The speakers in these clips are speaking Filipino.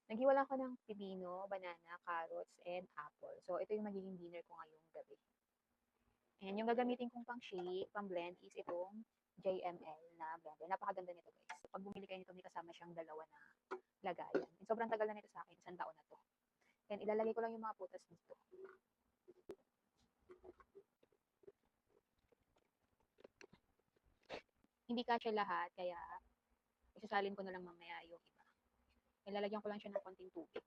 Naghiwala ako ng pipino, banana, carrots, and apple. So, ito yung magiging dinner ko ngayong gabi. And yung gagamitin kong pang-shake, pang-blend is itong JML na blender. Napakaganda nito guys. Pag bumili kayo nito, may kasama siyang dalawa na lagayan. And sobrang tagal na nito sa akin, 1 taon na to. And ilalagay ko lang yung mga putas dito. Hindi kasya lahat, kaya isasalin ko na lang mamaya yung iba. Ilalagyan ko lang siya ng konting tubig.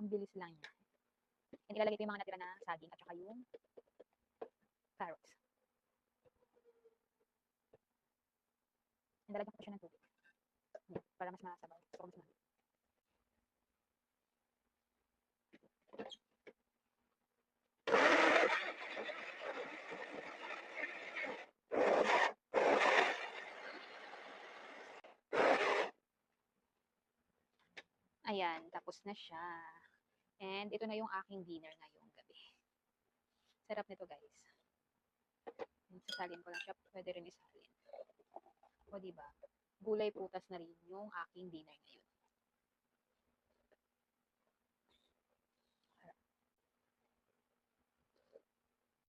Ang bilis lang niya. And ilalagay ko yung mga natira na saging at saka yung carrots. And lalagyan ko siya ng tubig. Para mas masabaw. So, mas masabaw. Ayan, tapos na siya. And ito na yung aking dinner ngayong gabi. Sarap nito guys. Sasalin ko lang siya. Pwede rin isalin. O diba? Gulay putas na rin yung aking dinner ngayon.